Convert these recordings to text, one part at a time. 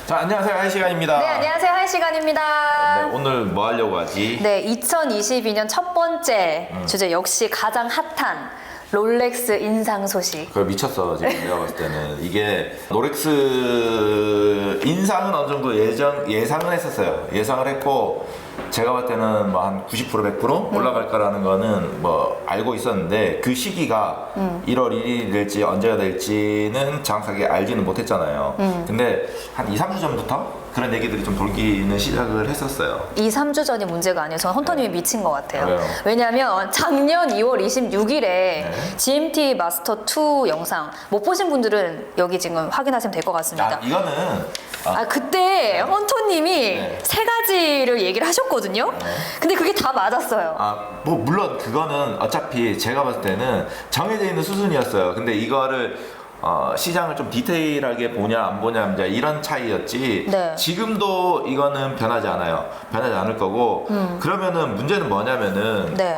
자, 안녕하세요. 할 시간입니다. 네, 안녕하세요. 할 시간입니다. 네, 오늘 뭐 하려고 하지? 네, 2022년 첫 번째 주제 역시 가장 핫한 롤렉스 인상 소식. 그걸 미쳤어, 지금 내가 봤을 때는. 이게 롤렉스 인상은 어느 정도 예상은 했었어요. 예상을 했고, 제가 봤을 때는 뭐 한 90% 100% 올라갈 거라는 거는 뭐 알고 있었는데, 그 시기가 1월 1일이 될지 언제가 될지는 정확하게 알지는 못했잖아요. 근데 한 2, 3주 전부터 그런 얘기들이 좀 돌기는 시작을 했었어요. 2, 3주 전이 문제가 아니에요. 저는 헌터님이 미친 것 같아요. 왜요? 왜냐하면 작년 2월 26일에 네. GMT 마스터 2 영상 못 보신 분들은 여기 지금 확인하시면 될 것 같습니다. 이거는 그때 헌터님이 네. 세 가지를 얘기를 하셨거든요. 네. 근데 그게 다 맞았어요. 뭐 물론 그거는 어차피 제가 봤을 때는 정해져 있는 수순이었어요. 근데 이거를 시장을 좀 디테일하게 보냐 안 보냐 이제 이런 차이였지. 네. 지금도 이거는 변하지 않아요. 변하지 않을 거고. 그러면은 문제는 뭐냐면은 네.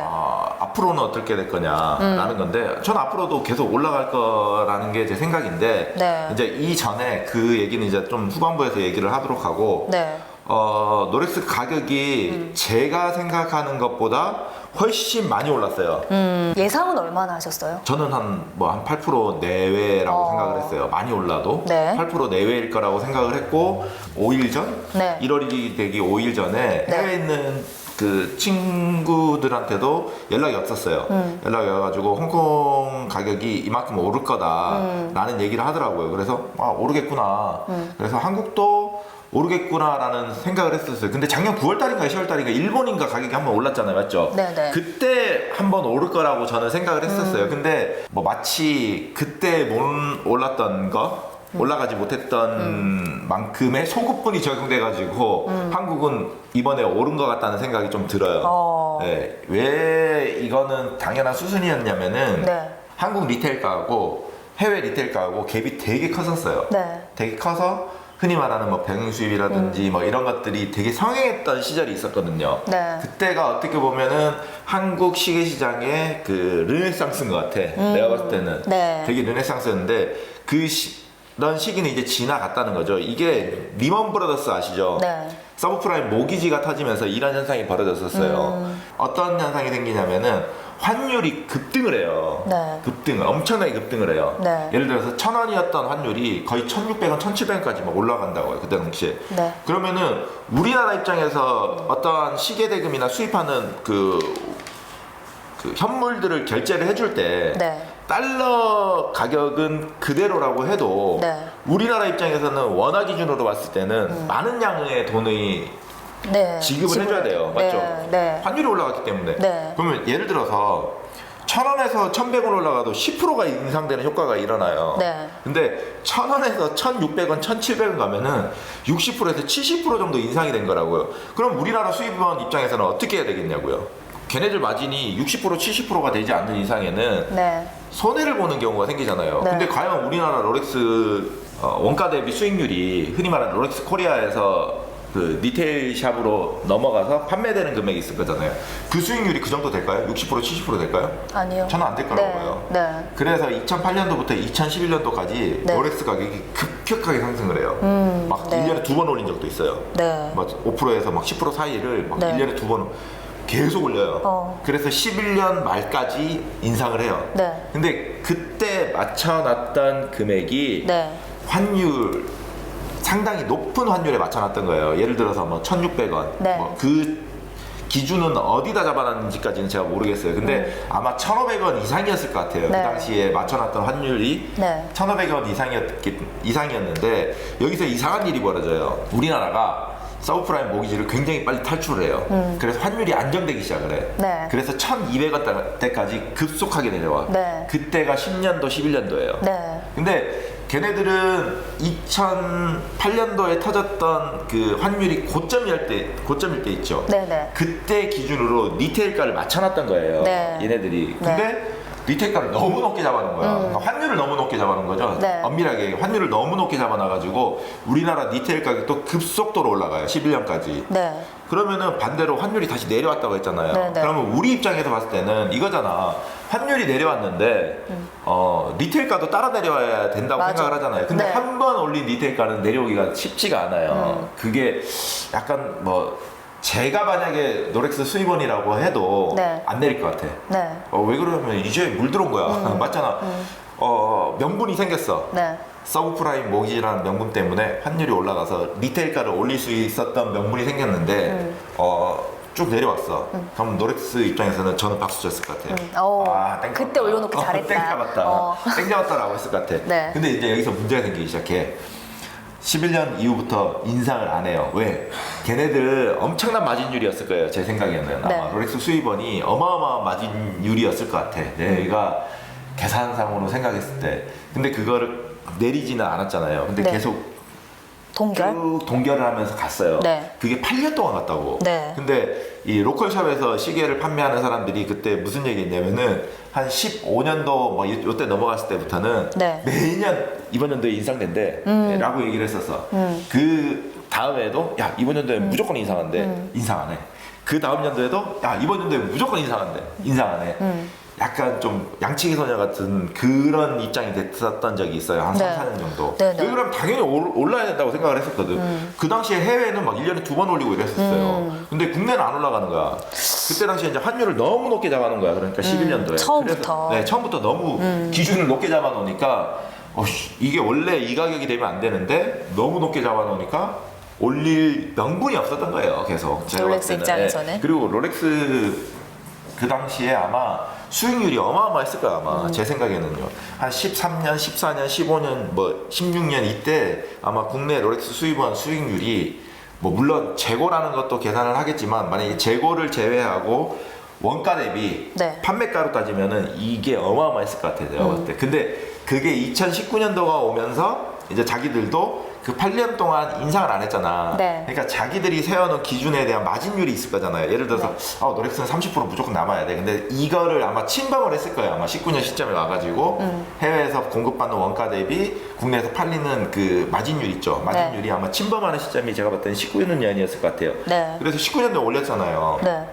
앞으로는 어떻게 될 거냐라는 건데, 전 앞으로도 계속 올라갈 거라는 게 제 생각인데, 네. 이제 이전에 그 얘기는 이제 좀 후반부에서 얘기를 하도록 하고. 네. 롤렉스 가격이 제가 생각하는 것보다 훨씬 많이 올랐어요. 예상은 얼마나 하셨어요? 저는 한 8% 내외라고 어. 생각을 했어요. 많이 올라도 네. 8% 내외일 거라고 생각을 했고, 5일 전? 네. 1월 1일이 되기 5일 전에 네. 해외에 있는 그 친구들한테도 연락이 왔었어요. 연락이 와가지고 홍콩 가격이 이만큼 오를 거다라는 얘기를 하더라고요. 그래서 오르겠구나. 그래서 한국도 오르겠구나라는 생각을 했었어요. 근데 작년 9월달인가 10월달인가 일본인가 가격이 한번 올랐잖아요, 맞죠? 네네. 그때 한번 오를 거라고 저는 생각을 했었어요. 근데 뭐 마치 그때 못 올랐던 거, 올라가지 못했던 만큼의 소급분이 적용돼가지고 한국은 이번에 오른 것 같다는 생각이 좀 들어요. 네. 왜 이거는 당연한 수순이었냐면은 네. 한국 리테일가하고 해외 리테일가하고 갭이 되게 컸었어요. 네. 되게 커서 흔히 말하는 뭐 병행 수입이라든지 뭐 이런 것들이 되게 성행했던 시절이 있었거든요. 네. 그때가 어떻게 보면은 한국 시계 시장의 그 르네상스인 것 같아. 내가 봤을 때는 네. 되게 르네상스였는데 그런 시기는 이제 지나갔다는 거죠. 이게 리먼 브라더스 아시죠? 네. 서브프라임 모기지가 터지면서 이런 현상이 벌어졌었어요. 어떤 현상이 생기냐면은 환율이 급등을 해요. 네. 엄청나게 급등을 해요. 네. 예를 들어서 1,000원이었던 환율이 거의 1,600원, 1,700원까지 막 올라간다고 해요. 그때 당시에. 네. 그러면은 우리나라 입장에서 어떠한 시계 대금이나 수입하는 그 현물들을 결제를 해줄 때 네. 달러 가격은 그대로라고 해도 네. 우리나라 입장에서는 원화 기준으로 봤을 때는 많은 양의 돈이 네. 지급을 해줘야 돼요. 맞죠? 네. 네. 환율이 올라갔기 때문에. 네. 그러면 예를 들어서 1,000원에서 1,100원 올라가도 10%가 인상되는 효과가 일어나요. 네. 근데 1,000원에서 1,600원, 1,700원 가면은 60%에서 70% 정도 인상이 된 거라고요. 그럼 우리나라 수입원 입장에서는 어떻게 해야 되겠냐고요. 걔네들 마진이 60%, 70%가 되지 않는 이상에는 네. 손해를 보는 경우가 생기잖아요. 네. 근데 과연 우리나라 롤렉스 원가 대비 수익률이 흔히 말하는 롤렉스 코리아에서 그 리테일 샵으로 넘어가서 판매되는 금액이 있을 거잖아요. 그 수익률이 그 정도 될까요? 60%, 70% 될까요? 아니요. 저는 안 될 거라고 봐요. 네. 그래서 2008년도부터 2011년도까지 네. 롤렉스 가격이 급격하게 상승을 해요. 막 네. 1년에 2번 올린 적도 있어요. 네. 막 5%에서 막 10% 사이를 막 네. 1년에 2번 계속 올려요. 그래서 11년 말까지 인상을 해요. 네. 근데 그때 맞춰놨던 금액이 네. 환율 상당히 높은 환율에 맞춰놨던 거예요. 예를 들어서 뭐 1,600원. 네. 뭐 그 기준은 어디다 잡아놨는지까지는 제가 모르겠어요. 근데 아마 1,500원 이상이었을 것 같아요. 네. 그 당시에 맞춰놨던 환율이 네. 1,500원 이상이었는데 여기서 이상한 일이 벌어져요. 우리나라가 서브프라임 모기지를 굉장히 빨리 탈출을 해요. 그래서 환율이 안정되기 시작을 해. 네. 그래서 1,200원 대까지 급속하게 내려와. 네. 그때가 10년도, 11년도예요. 네. 근데 걔네들은 2008년도에 터졌던 그 환율이 고점일 때 있죠. 네네. 그때 기준으로 리테일가를 맞춰놨던 거예요. 네. 얘네들이. 근데 리테일가를 너무 높게 잡아놓은 거야. 그러니까 환율을 너무 높게 잡아놓은 거죠. 네. 엄밀하게 환율을 너무 높게 잡아놔가지고 우리나라 리테일 가격이 또 급속도로 올라가요. 11년까지. 네. 그러면은 반대로 환율이 다시 내려왔다고 했잖아요. 네, 네. 그러면 우리 입장에서 봤을 때는 이거잖아. 환율이 내려왔는데 리테일가도 따라 내려와야 된다고 맞아. 생각을 하잖아요. 근데 네. 한 번 올린 리테일가는 내려오기가 쉽지가 않아요. 그게 약간 뭐 제가 만약에 롤렉스 수입원이라고 해도 네. 안 내릴 것 같아. 네. 왜 그러냐면 이제 물 들어온 거야. 맞잖아. 명분이 생겼어. 네. 서브프라임 모기지라는 명분 때문에 환율이 올라가서 리테일가를 올릴 수 있었던 명분이 생겼는데 쭉 내려왔어. 그럼 롤렉스 입장에서는 저는 박수 쳤을 것 같아요. 땡 그때 잡았다. 올려놓기 잘했다. 땡 잡았다. 땡 잡았다라고 했을 것 같아. 네. 근데 이제 여기서 문제가 생기기 시작해. 11년 이후부터 인상을 안 해요. 왜? 걔네들 엄청난 마진율이었을 거예요. 제 생각에는. 아마 네. 롤렉스 수입원이 어마어마한 마진율이었을 것 같아. 내가 계산상으로 생각했을 때. 근데 그거를 내리지는 않았잖아요. 근데 네. 계속 동결? 쭉 동결을 하면서 갔어요. 네. 그게 8년 동안 갔다고. 네. 근데 이 로컬샵에서 시계를 판매하는 사람들이 그때 무슨 얘기했냐면은 한 15년도 뭐 이때 넘어갔을 때부터는 네. 매년 이번 연도에 인상된대 라고 얘기를 했었어. 그 다음에도 야 이번 연도에 무조건 인상한대. 인상 안 해. 그 다음 연도에도 야 이번 연도에 무조건 인상한대. 인상 안 해. 약간 좀 양치기 소녀 같은 그런 입장이 됐었던 적이 있어요. 한 3, 네. 4년 정도. 네, 네. 왜 그러면 당연히 올라야 된다고 생각을 했었거든. 그 당시에 해외는 막 1년에 2번 올리고 이랬었어요. 근데 국내는 안 올라가는 거야. 그때 당시에 이제 환율을 너무 높게 잡아놓은 거야. 그러니까 11년도에. 처음부터. 네, 처음부터 너무 기준을 높게 잡아놓으니까 이게 원래 이 가격이 되면 안 되는데 너무 높게 잡아놓으니까 올릴 명분이 없었던 거예요. 계속. 제가 롤렉스 봤을 때는. 입장에서는. 네. 그리고 롤렉스 그 당시에 아마 수익률이 어마어마했을 거야 아마 제 생각에는요. 한 13년, 14년, 15년, 뭐 16년 이때 아마 국내 롤렉스 수입원 수익률이 뭐 물론 재고라는 것도 계산을 하겠지만 만약에 재고를 제외하고 원가 대비 네. 판매가로 따지면은 이게 어마어마했을 것 같아요. 제가 봤을 때. 근데 그게 2019년도가 오면서 이제 자기들도 그 8년 동안 인상을 안 했잖아. 네. 그러니까 자기들이 세워놓은 기준에 대한 마진율이 있을 거잖아요. 예를 들어서 롤렉스는 30% 무조건 남아야 돼. 근데 이거를 아마 침범을 했을 거예요. 아마 19년 시점에 와가지고 해외에서 공급받는 원가 대비 국내에서 팔리는 그 마진율 있죠. 마진율이 아마 침범하는 시점이 제가 봤을 때는 19년이었을 것 같아요. 네. 그래서 19년도에 올렸잖아요. 네.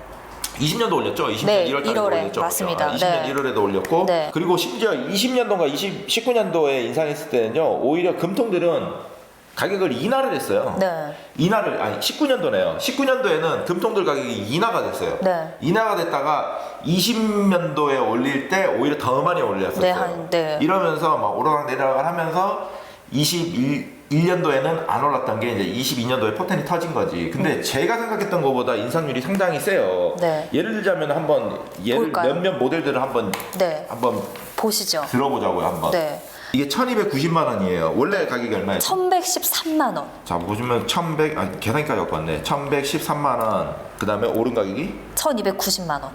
20년도 올렸죠. 20년 네, 1월달에 1월에 올렸죠. 맞습니다. 20년 네. 1월에도 올렸고 네. 그리고 심지어 20년도인가 19년도에 인상했을 때는요. 오히려 금통들은 가격을 인하를 했어요. 네. 인하를 아니 19년도네요. 19년도에는 금통들 가격이 인하가 됐어요. 네. 인하가 됐다가 20년도에 올릴 때 오히려 더 많이 올렸었어요. 네. 이러면서 막 오르락 내리락을 하면서 21년도에는 안 올랐던 게 이제 22년도에 포텐이 터진 거지. 근데 제가 생각했던 것보다 인상률이 상당히 세요. 네. 예를 들자면 한번 볼까요? 몇몇 모델들을 한번 네. 보시죠. 보시죠. 들어보자고요 한번. 네. 이게 1,290만 원이에요. 원래 가격이 얼마예요? 1113만 원. 자 보시면 1,100 아니 계산기까지 갖고 왔네. 1,113만 원. 그 다음에 오른 가격이 1290만 원.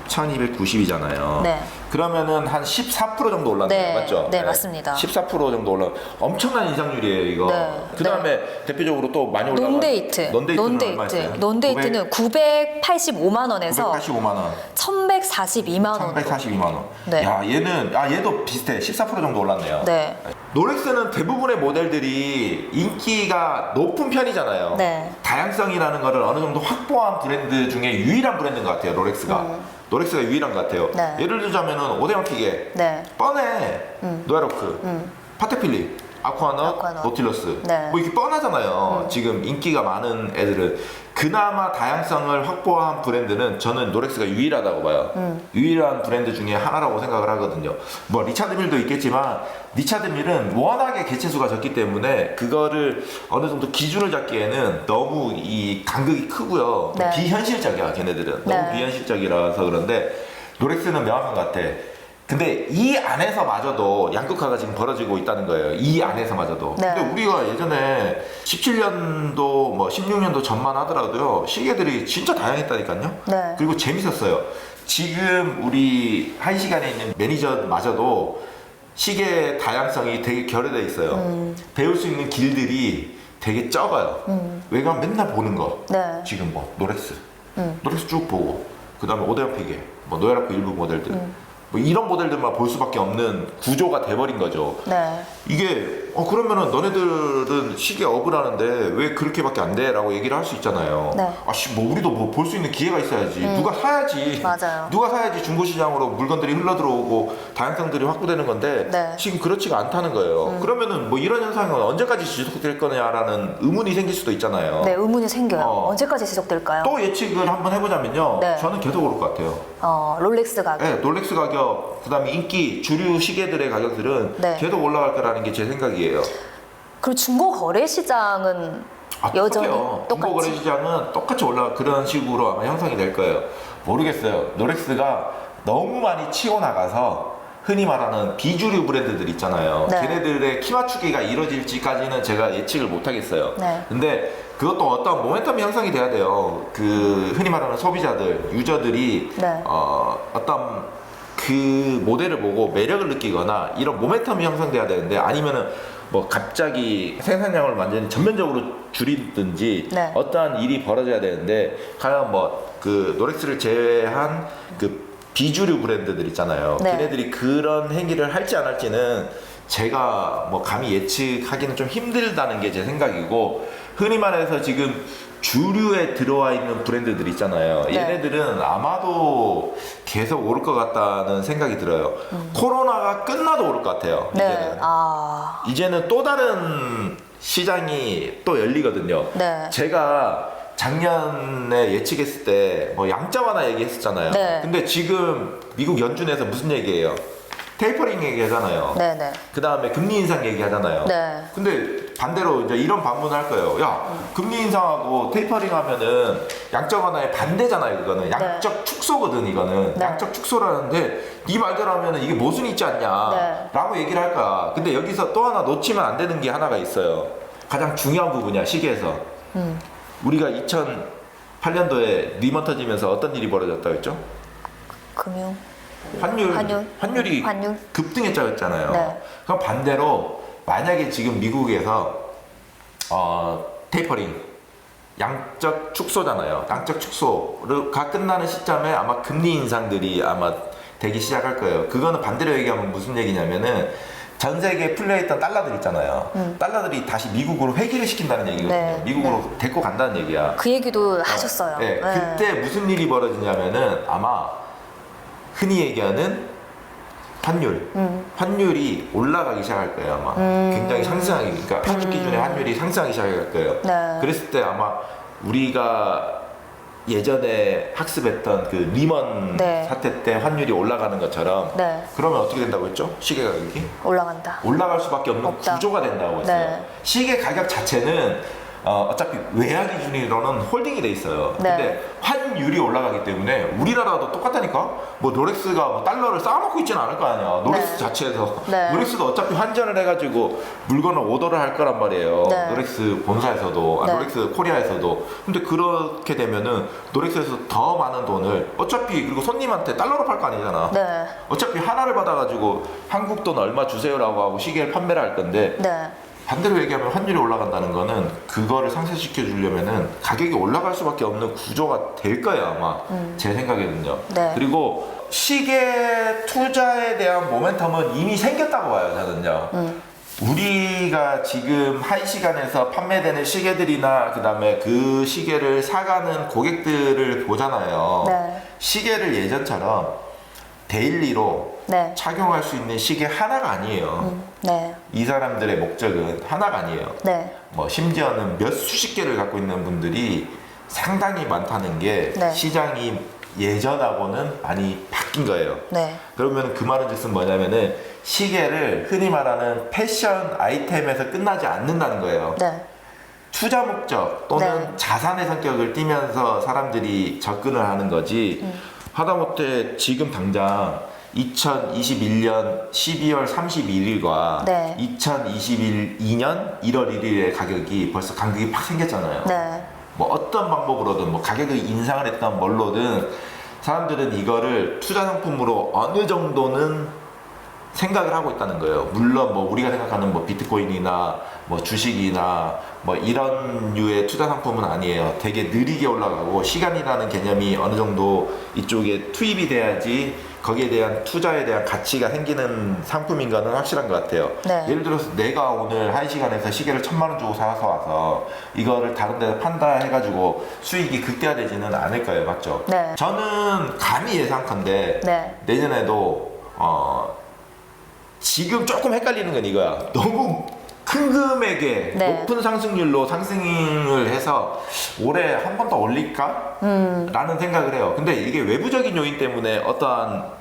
1,290이잖아요. 네. 그러면은 한 14% 정도 올랐네요. 네. 맞죠? 네, 맞습니다. 14% 정도 올라. 엄청난 인상률이에요, 이거. 네. 그 다음에 대표적으로 또 많이 올라간 논데이트. 논데이트는 얼마 있어요? 논데이트는 985만 원에서 985만 원. 1142만 원. 1,142만 원. 네. 야, 얘도 비슷해. 14% 정도 올랐네요. 네. 롤렉스는 대부분의 모델들이 인기가 높은 편이잖아요. 네. 다양성이라는 거를 어느 정도 확보한 브랜드 중에 유일한 브랜드인 것 같아요, 롤렉스가. 롤렉스가 유일한 것 같아요. 네. 예를 들자면은 오데마 피게, 네. 뻔해. 노에로크, 파테필리, 아쿠아넛, 아쿠아넛. 노틸러스. 네. 뭐 이렇게 뻔하잖아요. 지금 인기가 많은 애들은. 그나마 다양성을 확보한 브랜드는 저는 롤렉스가 유일하다고 봐요. 유일한 브랜드 중에 하나라고 생각을 하거든요. 뭐 리차드 밀도 있겠지만 리차드 밀은 워낙에 개체수가 적기 때문에 그거를 어느 정도 기준을 잡기에는 너무 이 간극이 크고요. 네. 비현실적이야 걔네들은. 네. 너무 비현실적이라서 그런데 롤렉스는 명확한 것 같아. 근데 이 안에서마저도 양극화가 지금 벌어지고 있다는 거예요. 이 안에서마저도. 네. 근데 우리가 예전에 17년도 뭐 16년도 전만 하더라도요. 시계들이 진짜 다양했다니까요. 네. 그리고 재밌었어요. 지금 우리 한 시간에 있는 매니저마저도 시계 다양성이 되게 결여돼 있어요. 배울 수 있는 길들이 되게 적어요. 왜냐면 맨날 보는 거. 네. 지금 뭐 노렉스 쭉 보고 그 다음에 오데마 피게 뭐 노에라코 일부 모델들 뭐 이런 모델들만 볼 수밖에 없는 구조가 돼버린 거죠. 네. 이게 그러면은 너네들은 시계 업을 하는데 왜 그렇게밖에 안 돼? 라고 얘기를 할 수 있잖아요. 네. 아씨 뭐 우리도 뭐 볼 수 있는 기회가 있어야지. 누가 사야지. 맞아요. 누가 사야지 중고시장으로 물건들이 흘러들어오고 다양성들이 확보되는 건데 네. 지금 그렇지가 않다는 거예요. 그러면은 뭐 이런 현상은 언제까지 지속될 거냐라는 의문이 생길 수도 있잖아요. 네, 의문이 생겨요. 어. 언제까지 지속될까요? 또 예측을 한번 해보자면요. 네. 저는 계속 오를 것 같아요. 롤렉스 가격. 네, 롤렉스 가격, 그다음에 인기 주류 시계들의 가격들은 네. 계속 올라갈 거라는 게 제 생각이에요. 그리고 중고 거래 시장은 여전히 똑같아요. 중고 똑같이. 거래 시장은 똑같이 올라 그런 식으로 아마 형성이 될 거예요. 모르겠어요. 롤렉스가 너무 많이 치고 나가서 흔히 말하는 비주류 브랜드들 있잖아요. 네. 걔네들의 키 맞추기가 이루어질지까지는 제가 예측을 못 하겠어요. 네. 근데 그것도 어떤 모멘텀이 형성이 돼야 돼요. 그 흔히 말하는 소비자들, 유저들이 네. 어떤 그 모델을 보고 매력을 느끼거나 이런 모멘텀이 형성돼야 되는데 아니면은 뭐 갑자기 생산량을 완전히 전면적으로 줄이든지 네. 어떠한 일이 벌어져야 되는데 과연 뭐 그 롤렉스를 제외한 그 비주류 브랜드들 있잖아요. 네. 걔네들이 그런 행위를 할지 안 할지는 제가 뭐 감히 예측하기는 좀 힘들다는 게 제 생각이고 흔히 말해서 지금 주류에 들어와 있는 브랜드들 있잖아요. 네. 얘네들은 아마도 계속 오를 것 같다는 생각이 들어요. 코로나가 끝나도 오를 것 같아요. 네. 이제는 또 다른 시장이 또 열리거든요. 네. 제가 작년에 예측했을 때 뭐 양적 완화 얘기했었잖아요. 네. 근데 지금 미국 연준에서 무슨 얘기해요? 테이퍼링 얘기하잖아요. 네네. 그 다음에 금리 인상 얘기하잖아요. 네. 근데 반대로 이제 이런 반문을 할 거예요. 야, 금리 인상하고 테이퍼링 하면은 양적 완화의 반대잖아요. 그거는 양적 축소거든. 이거는 네. 양적 축소라는데 네 말대로 하면은 이게 모순이 있지 않냐? 네. 라고 얘기를 할 거야. 근데 여기서 또 하나 놓치면 안 되는 게 하나가 있어요. 가장 중요한 부분이야, 시계에서. 우리가 2008년도에 리먼 터지면서 어떤 일이 벌어졌다고 했죠? 금융. 환율이 환율. 급등했잖아요. 네. 그럼 반대로 만약에 지금 미국에서 테이퍼링 양적 축소잖아요. 양적 축소가 끝나는 시점에 아마 금리 인상들이 아마 되기 시작할 거예요. 그거는 반대로 얘기하면 무슨 얘기냐면은 전 세계에 풀려있던 달러들 있잖아요. 달러들이 다시 미국으로 회귀를 시킨다는 얘기거든요. 네. 미국으로 데리고 간다는 얘기야. 그 얘기도 하셨어요. 네. 네. 그때 무슨 일이 벌어지냐면은 아마 흔히 얘기하는 환율이 올라가기 시작할 거예요. 아마 굉장히 상승하기, 그러니까 한국 기준의 환율이 상승하기 시작할 거예요. 네. 그랬을 때 아마 우리가 예전에 학습했던 그 리먼 네. 사태 때 환율이 올라가는 것처럼 네. 그러면 어떻게 된다고 했죠? 시계 가격이 올라간다. 올라갈 수밖에 없는 없다. 구조가 된다고 했어요. 네. 시계 가격 자체는 어차피 외화 기준으로는 홀딩이 돼 있어요. 네. 근데 환율이 올라가기 때문에 우리나라도 똑같다니까. 뭐 롤렉스가 뭐 달러를 쌓아놓고 있지는 않을 거 아니야. 롤렉스 네. 자체에서. 네. 롤렉스도 어차피 환전을 해가지고 물건을 오더를 할 거란 말이에요. 네. 롤렉스 본사에서도, 네. 롤렉스 코리아에서도. 근데 그렇게 되면은 롤렉스에서 더 많은 돈을 어차피 그리고 손님한테 달러로 팔 거 아니잖아. 네. 어차피 하나를 받아가지고 한국 돈 얼마 주세요라고 하고 시계를 판매를 할 건데 네. 반대로 얘기하면 환율이 올라간다는 거는 그거를 상쇄시켜 주려면은 가격이 올라갈 수밖에 없는 구조가 될 거예요 아마 제 생각에는요. 네. 그리고 시계 투자에 대한 모멘텀은 이미 생겼다고 봐요 저는요. 우리가 지금 한 시간에서 판매되는 시계들이나 그 다음에 그 시계를 사가는 고객들을 보잖아요. 네. 시계를 예전처럼 데일리로 네. 착용할 수 있는 시계 하나가 아니에요. 네. 이 사람들의 목적은 하나가 아니에요. 네. 뭐 심지어는 몇 수십 개를 갖고 있는 분들이 상당히 많다는 게 네. 시장이 예전하고는 많이 바뀐 거예요. 네. 그러면 그 말은 즉슨 뭐냐면은 시계를 흔히 말하는 패션 아이템에서 끝나지 않는다는 거예요. 네. 투자 목적 또는 네. 자산의 성격을 띠면서 사람들이 접근을 하는 거지 하다못해 지금 당장 2021년 12월 31일과 네. 2022년 1월 1일의 가격이 벌써 간극이 팍 생겼잖아요. 네. 뭐 어떤 방법으로든 뭐 가격을 인상을 했던 뭘로든 사람들은 이거를 투자 상품으로 어느 정도는 생각을 하고 있다는 거예요. 물론 뭐 우리가 생각하는 뭐 비트코인이나 뭐 주식이나 뭐 이런 류의 투자 상품은 아니에요. 되게 느리게 올라가고 시간이라는 개념이 어느 정도 이쪽에 투입이 돼야지 거기에 대한 투자에 대한 가치가 생기는 상품인 거는 확실한 것 같아요. 네. 예를 들어서 내가 오늘 1시간에서 시계를 1,000만 원 주고 사서 와서 이거를 다른 데서 판다 해가지고 수익이 극대화되지는 않을 거예요. 맞죠? 네. 저는 감히 예상컨대 네. 내년에도 지금 조금 헷갈리는 건 이거야. 너무 큰 금액의 네. 높은 상승률로 상승을 해서 올해 한 번 더 올릴까? 라는 생각을 해요. 근데 이게 외부적인 요인 때문에 어떠한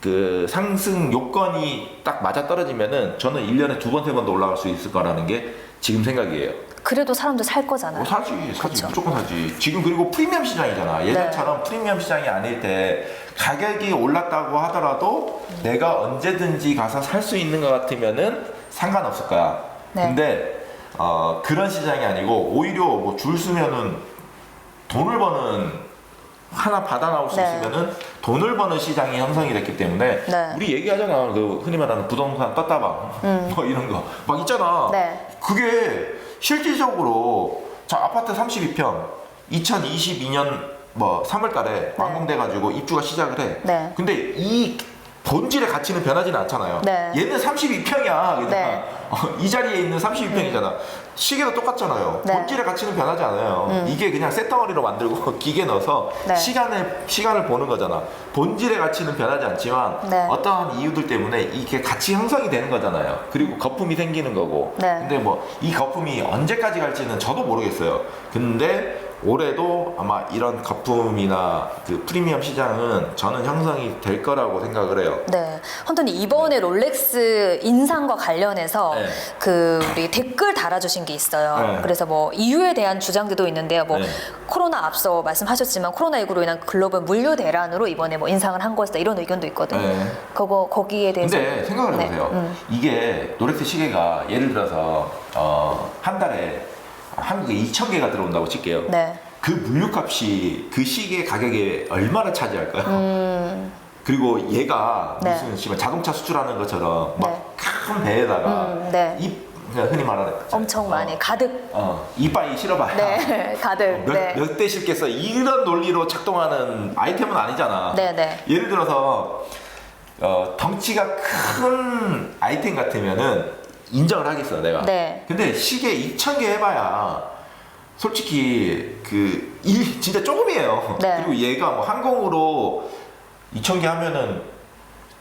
그 상승 요건이 딱 맞아 떨어지면은 저는 1년에 2번, 3번 더 올라갈 수 있을 거라는 게 지금 생각이에요. 그래도 사람들 살 거잖아요. 사지, 그쵸. 무조건 사지. 지금 그리고 프리미엄 시장이잖아. 예전처럼 프리미엄 시장이 아닐 때 가격이 올랐다고 하더라도 내가 언제든지 가서 살 수 있는 것 같으면은 상관없을 거야. 네. 근데 그런 시장이 아니고 오히려 뭐 줄 서면은 돈을 버는 하나 받아 나올 수 네. 있으면은 돈을 버는 시장이 형성이 됐기 때문에 네. 우리 얘기하잖아. 그 흔히 말하는 부동산 떴다방 뭐 이런 거 막 있잖아. 네. 그게 실질적으로 자 아파트 32평 2022년 뭐 3월달에 완공돼가지고 입주가 시작을 해. 네. 근데 이 본질의 가치는 변하지는 않잖아요. 네. 얘는 32평이야. 그냥 네. 이 자리에 있는 32평이잖아. 시계도 똑같잖아요. 네. 본질의 가치는 변하지 않아요. 이게 그냥 쇳덩어리로 만들고 기계 넣어서 네. 시간을 보는 거잖아. 본질의 가치는 변하지 않지만 네. 어떠한 이유들 때문에 이게 가치 형성이 되는 거잖아요. 그리고 거품이 생기는 거고. 네. 근데 뭐 이 거품이 언제까지 갈지는 저도 모르겠어요. 근데 올해도 아마 이런 거품이나 그 프리미엄 시장은 저는 형성이 될 거라고 생각을 해요. 네. 헌터님 이번에 롤렉스 인상과 관련해서 네. 그 우리 댓글 달아주신 게 있어요. 네. 그래서 뭐 이유에 대한 주장들도 있는데요. 뭐 네. 코로나 앞서 말씀하셨지만 코로나19로 인한 글로벌 물류 대란으로 이번에 뭐 인상을 한 것이다 이런 의견도 있거든요. 네. 거기에 대해서. 근데 생각을 네. 해보세요. 이게 롤렉스 시계가 예를 들어서 한 달에 한국에 2,000개가 들어온다고 칠게요. 네. 그 물류값이 그 시계 가격에 얼마나 차지할까요? 그리고 얘가 네. 무슨 씨발 자동차 수출하는 것처럼 네. 막 큰 배에다가 네. 그냥 흔히 말하는 엄청 많이 가득. 이빠이 실어봐야 네. 가득. 네. 몇 대 싣겠어 이런 논리로 작동하는 아이템은 아니잖아. 네, 네. 예를 들어서 덩치가 큰 아이템 같으면은 인정을 하겠어 내가. 네. 근데 시계 2,000개 해봐야 솔직히 진짜 조금이에요. 네. 그리고 얘가 뭐 항공으로 2,000개 하면은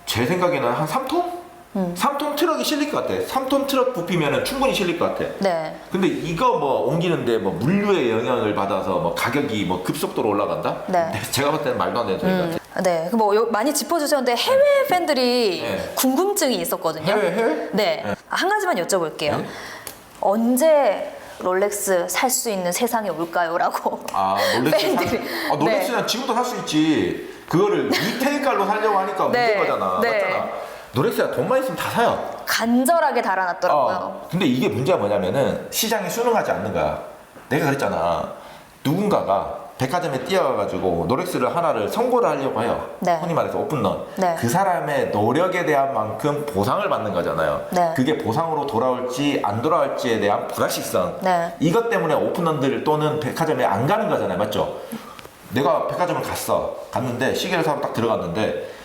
제 생각에는 한 3톤? 3톤 트럭이 실릴 것 같아. 3톤 트럭 부피면은 충분히 실릴 것 같아. 네. 근데 이거 뭐 옮기는데 뭐 물류의 영향을 받아서 뭐 가격이 뭐 급속도로 올라간다? 네. 제가 봤을 때는 말도 안 되는 소리 같아. 네, 뭐 많이 짚어주셨는데 해외 팬들이 네. 궁금증이 있었거든요. 해외? 네, 한 가지만 여쭤볼게요. 네. 언제 롤렉스 살 수 있는 세상이 올까요?라고. 팬들이. 롤렉스는 지금도 살 수 있지. 그거를 리테일가로 살려고 하니까 네. 문제인 거잖아. 네. 맞잖아. 롤렉스가 돈만 있으면 다 사요. 간절하게 달아놨더라고요. 근데 이게 문제가 뭐냐면은 시장이 순응하지 않는 거야. 내가 그랬잖아. 누군가가 백화점에 뛰어가가지고 롤렉스를 하나를 선고를 하려고 해요. 네. 흔히 말해서 오픈런. 네. 그 사람의 노력에 대한 만큼 보상을 받는 거잖아요. 네. 그게 보상으로 돌아올지 안 돌아올지에 대한 불확실성. 네. 이것 때문에 오픈런들 또는 백화점에 안 가는 거잖아요. 맞죠? 내가 백화점을 갔는데 시계를 사러 딱 들어갔는데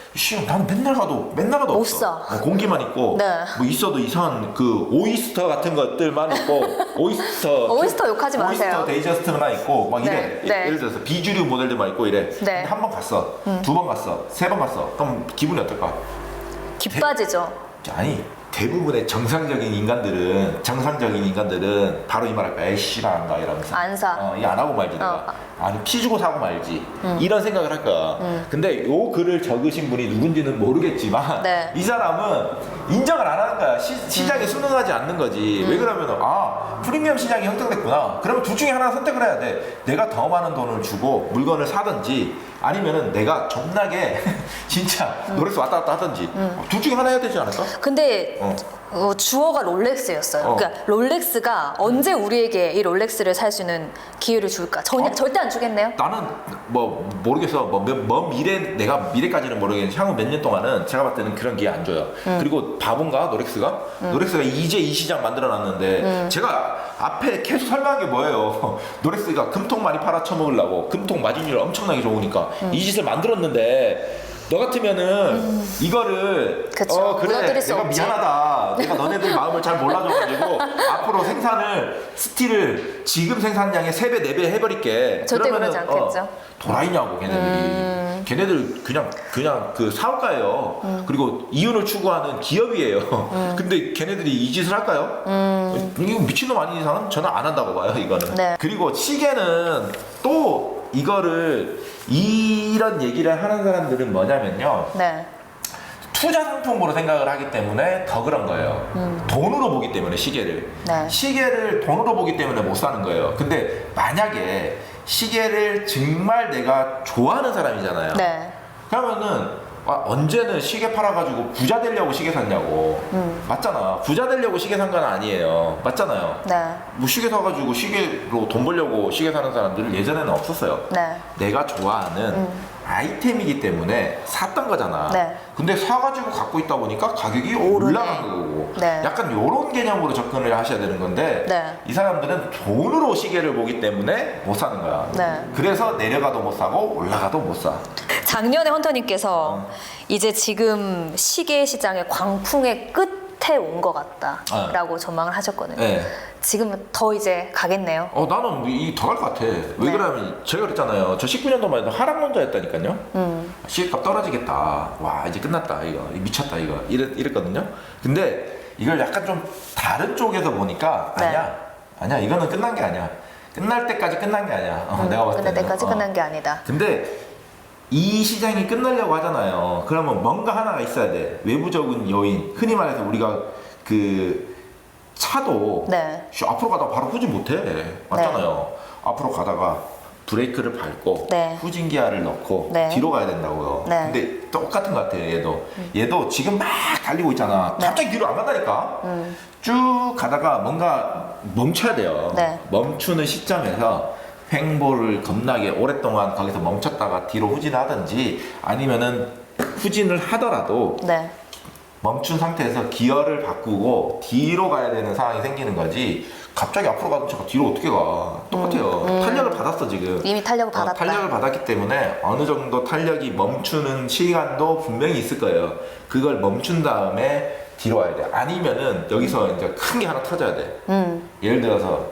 나는 맨날 가도 못 없어. 사. 공기만 있고 네. 뭐 있어도 이상한 그 오이스터 같은 것들만 있고 오이스터 욕하지 마세요. 오이스터 데이저스트만 있고 막 네, 이래. 네. 예를 들어서 비주류 모델들만 있고 이래. 근데 한 번 갔어, 2번 갔어, 3번 갔어. 그럼 기분이 어떨까? 기빠지죠. 아니 대부분의 정상적인 인간들은 바로 이 말할 거야. 에이씨라 한가 이러면서 안 사. 이거 안 하고 말지 내가. 아니 피 주고 사고 말지 이런 생각을 할 거야. 근데 요 글을 적으신 분이 누군지는 모르겠지만 네. 이 사람은 인정을 안 하는 거야. 시장에 순응하지 않는 거지. 왜 그러면 프리미엄 시장이 형성됐구나. 그러면 둘 중에 하나 선택을 해야 돼. 내가 더 많은 돈을 주고 물건을 사든지 아니면은 내가 존나게 진짜 롤렉스 왔다 갔다 하든지 둘 중에 하나 해야 되지 않을까? 근데 주어가 롤렉스였어요. 그러니까 롤렉스가 언제 우리에게 이 롤렉스를 살 수 있는 기회를 줄까? 절대 안 주겠네요. 나는 뭐 모르겠어. 먼 미래 내가 미래까지는 모르겠는데 향후 몇 년 동안은 제가 봤을 때는 그런 기회 안 줘요. 그리고 바본가 롤렉스가 이제 이 시장 만들어놨는데 제가 앞에 계속 설명한 게 뭐예요? 롤렉스가 금통 많이 팔아 처먹으려고 금통 마진율 엄청나게 좋으니까 이 짓을 만들었는데 너 같으면은 이거를 그쵸. 그래 무너뜨릴 수 내가 없지. 미안하다. 내가 너네들 마음을 잘 몰라줘가지고 앞으로 생산을 스틸을 지금 생산량의 3배 4배 해버릴게. 절대 그러면은, 그러지 않겠죠. 도라이냐고 걔네들이. 걔네들 그냥 그 사업가예요. 그리고 이윤을 추구하는 기업이에요. 근데 걔네들이 이 짓을 할까요? 이거 미친놈 아닌 이상은 저는 안 한다고 봐요 이거는. 네. 그리고 시계는 또 이거를 이런 얘기를 하는 사람들은 뭐냐면요. 네. 투자 상품으로 생각을 하기 때문에 더 그런 거예요. 돈으로 보기 때문에 시계를. 네. 시계를 돈으로 보기 때문에 못 사는 거예요. 근데 만약에 시계를 정말 내가 좋아하는 사람이잖아요. 네. 그러면은 언제는 시계 팔아가지고 부자 되려고 시계 샀냐고. 맞잖아. 부자 되려고 시계 산 건 아니에요. 맞잖아요. 네. 뭐 시계 사가지고 시계로 돈 벌려고 시계 사는 사람들은 예전에는 없었어요. 네. 내가 좋아하는 아이템이기 때문에 샀던 거잖아. 네. 근데 사가지고 갖고 있다 보니까 가격이 오르네. 올라간 거고. 네. 약간 요런 개념으로 접근을 하셔야 되는 건데 네. 이 사람들은 돈으로 시계를 보기 때문에 못 사는 거야. 네. 그래서 내려가도 못 사고 올라가도 못 사. 작년에 헌터님께서 이제 지금 시계 시장의 광풍의 끝에 온 것 같다라고 전망을 하셨거든요. 네. 지금 더 이제 가겠네요. 나는 이 더 갈 것 같아. 왜 네. 그러냐면 제가 그랬잖아요. 저 19년도만 해도 하락론자였다니까요. 시계값 떨어지겠다. 와 이제 끝났다 이거 미쳤다 이거 이랬거든요. 근데 이걸 약간 좀 다른 쪽에서 보니까 네. 아니야 이거는 끝난 게 아니야. 끝날 때까지 끝난 게 아니야. 내가 봤을 끝날 때는. 때까지 끝난 게 아니다. 근데 이 시장이 끝나려고 하잖아요. 그러면 뭔가 하나가 있어야 돼. 외부적인 요인. 흔히 말해서 우리가 그 차도 네. 앞으로 가다가 바로 후진 못해. 맞잖아요. 앞으로 가다가 브레이크를 밟고 네. 후진 기아를 넣고 네. 뒤로 가야 된다고요. 네. 근데 똑같은 것 같아요. 얘도 지금 막 달리고 있잖아. 네. 갑자기 뒤로 안 간다니까. 쭉 가다가 뭔가 멈춰야 돼요. 네. 멈추는 시점에서 횡보를 겁나게 오랫동안 거기서 멈췄다가 뒤로 후진하든지 아니면은 후진을 하더라도 네. 멈춘 상태에서 기어를 바꾸고 뒤로 가야 되는 상황이 생기는 거지. 갑자기 앞으로 가도 제가 뒤로 어떻게 가? 똑같아요. 탄력을 받았어 지금. 이미 탄력을 받았다. 탄력을 받았기 때문에 어느 정도 탄력이 멈추는 시간도 분명히 있을 거예요. 그걸 멈춘 다음에 뒤로 와야 돼. 아니면은 여기서 이제 큰 게 하나 터져야 돼. 예를 들어서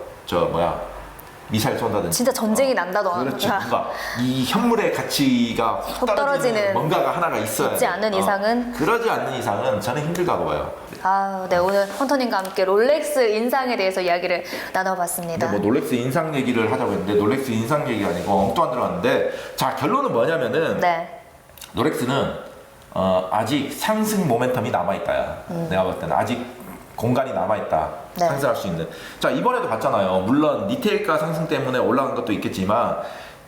미사일 쏜다든지. 진짜 전쟁이 난다던가. 그렇죠. 뭔가 이 현물의 가치가 훅 떨어지는 떨어지는 뭔가가 하나가 있어야 있지 돼. 않는 이상은? 그러지 않는 이상은 저는 힘들다고 봐요. 네 오늘 헌터님과 함께 롤렉스 인상에 대해서 이야기를 나눠봤습니다. 근데 뭐 롤렉스 인상 얘기를 하자고 했는데 롤렉스 인상 얘기가 아니고 엉뚱한 들어갔는데 자 결론은 뭐냐면은 네. 롤렉스는 아직 상승 모멘텀이 남아있다야. 내가 봤을 때는 아직 공간이 남아있다. 네. 상승할 수 있는. 자 이번에도 봤잖아요. 물론 리테일가 상승 때문에 올라간 것도 있겠지만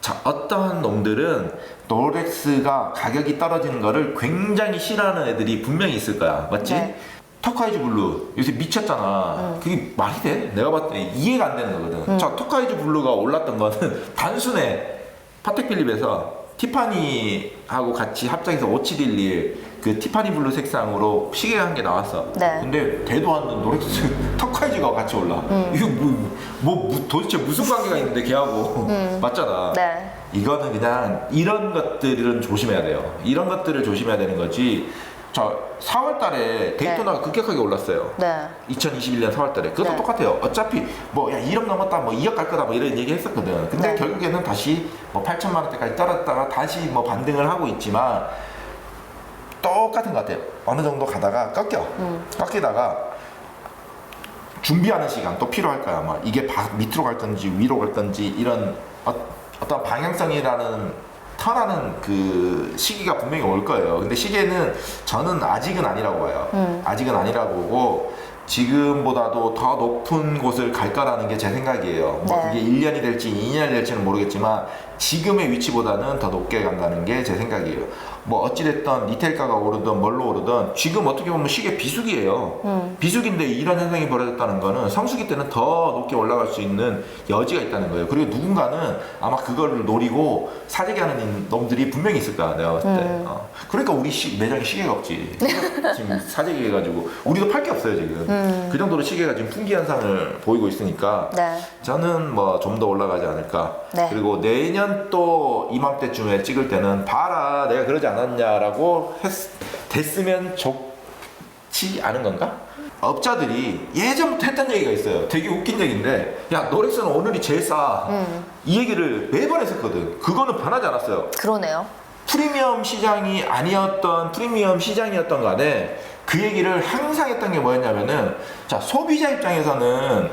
자 어떠한 놈들은 롤렉스가 가격이 떨어지는 거를 굉장히 싫어하는 애들이 분명히 있을 거야. 맞지? 네. 터카이즈 블루 요새 미쳤잖아. 그게 말이 돼? 내가 봤을 때 이해가 안 되는 거거든. 자 터카이즈 블루가 올랐던 거는 단순해. 파텍 필립에서 티파니하고 같이 합작해서 5711 그 티파니 블루 색상으로 시계 한 개 나왔어. 네. 근데 대도 않는 롤렉스 터카이즈가 같이 올라. 이거 도대체 무슨 관계가 있는데 걔하고 맞잖아. 네. 이거는 그냥 이런 것들은 조심해야 돼요. 이런 것들을 조심해야 되는 거지. 자 4월달에 데이토나가 급격하게 올랐어요. 네. 2021년 4월달에 그것도 네. 똑같아요. 어차피 뭐 야 1억 넘었다 뭐 2억 갈 거다 뭐 이런 얘기 했었거든. 근데 네. 결국에는 다시 뭐 8천만 원대까지 떨어졌다가 다시 뭐 반등을 하고 있지만 똑같은 것 같아요. 어느 정도 가다가 꺾이다가 준비하는 시간 또 필요할 거야. 아마 이게 밑으로 갈 건지 위로 갈 건지 이런 어떤 방향성이라는 턴하는 그 시기가 분명히 올 거예요. 근데 시계는 저는 아직은 아니라고 봐요. 아직은 아니라고 보고 지금보다도 더 높은 곳을 갈 거라는 게 제 생각이에요. 뭐 네. 그게 1년이 될지 2년이 될지는 모르겠지만 지금의 위치보다는 더 높게 간다는 게 제 생각이에요. 뭐 어찌됐든 리테일가가 오르든 뭘로 오르든 지금 어떻게 보면 시계 비수기예요. 비수기인데 이런 현상이 벌어졌다는 거는 성수기 때는 더 높게 올라갈 수 있는 여지가 있다는 거예요. 그리고 누군가는 아마 그거를 노리고 사재기 하는 놈들이 분명히 있을 거야 내가 봤을 때. 그러니까 우리 매장에 시계가 없지. 지금 사재기 해가지고 우리도 팔 게 없어요 지금. 그 정도로 시계가 지금 풍기 현상을 보이고 있으니까 네. 저는 뭐 좀 더 올라가지 않을까. 네. 그리고 내년 또 이맘때쯤에 찍을 때는 봐라 내가 그러지 않았나 않았냐라고 됐으면 좋지 않은 건가? 업자들이 예전부터 했던 얘기가 있어요. 되게 웃긴 얘기인데, 야, 롤렉스는 오늘이 제일 싸. 이 얘기를 매번 했었거든. 그거는 변하지 않았어요. 그러네요. 프리미엄 시장이 아니었던 프리미엄 시장이었던 간에 그 얘기를 항상 했던 게 뭐였냐면은, 자, 소비자 입장에서는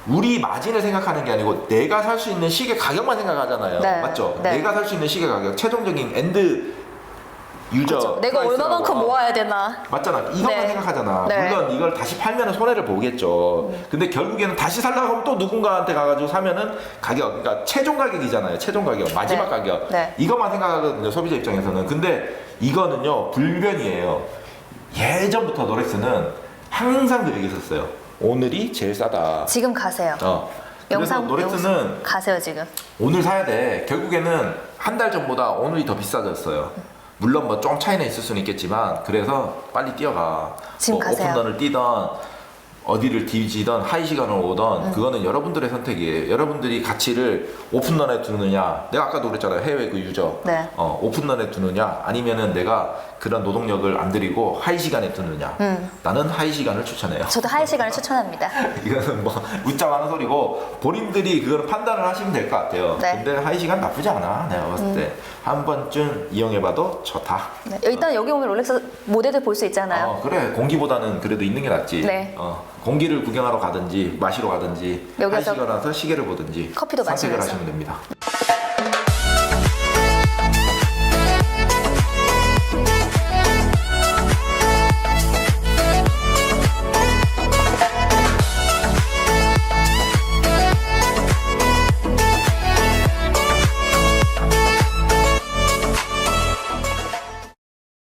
우리 마진을 생각하는 게 아니고 내가 살 수 있는 시계 가격만 생각하잖아요. 네. 맞죠? 네. 내가 살 수 있는 시계 가격, 최종적인 엔드 유저 그렇죠. 내가 프라이스라고. 얼마만큼 모아야 되나. 맞잖아. 이것만 네. 생각하잖아. 네. 물론 이걸 다시 팔면 손해를 보겠죠. 근데 결국에는 다시 살려고 하면 또 누군가한테 가가지고 사면은 가격, 그러니까 최종 가격이잖아요. 최종 가격, 마지막 네. 가격. 네. 이것만 생각하거든요. 소비자 입장에서는. 근데 이거는요, 불변이에요. 예전부터 롤렉스는 항상 그 얘기 했었어요. 오늘이 제일 싸다. 지금 가세요. 그래서 롤렉스는 가세요 지금. 오늘 사야 돼. 결국에는 한 달 전보다 오늘이 더 비싸졌어요. 물론 뭐 좀 차이는 있을 수는 있겠지만, 그래서 빨리 뛰어가. 지금 뭐 가세요. 오픈런을 뛰던 어디를 뒤지던 하이 시간을 오던 그거는 여러분들의 선택이에요. 여러분들이 가치를 오픈런에 두느냐, 내가 아까도 그랬잖아요. 해외 그 유저. 네. 오픈런에 두느냐, 아니면은 내가 그런 노동력을 안 들이고 하이 시간에 두느냐. 나는 하이 시간을 추천해요. 저도 하이 시간을 추천합니다. 이거는 뭐 웃자고 하는 소리고 본인들이 그걸 판단을 하시면 될 것 같아요. 네. 근데 하이 시간 나쁘지 않아. 내가 봤을 때 한 번쯤 이용해봐도 좋다. 네. 일단 여기 오면 롤렉스 모델들 볼 수 있잖아요. 그래, 공기보다는 그래도 있는 게 낫지. 네. 공기를 구경하러 가든지 마시러 가든지 여기서 하이 시간 와서 시계를 보든지 커피도 선택을 마시면서. 하시면 됩니다.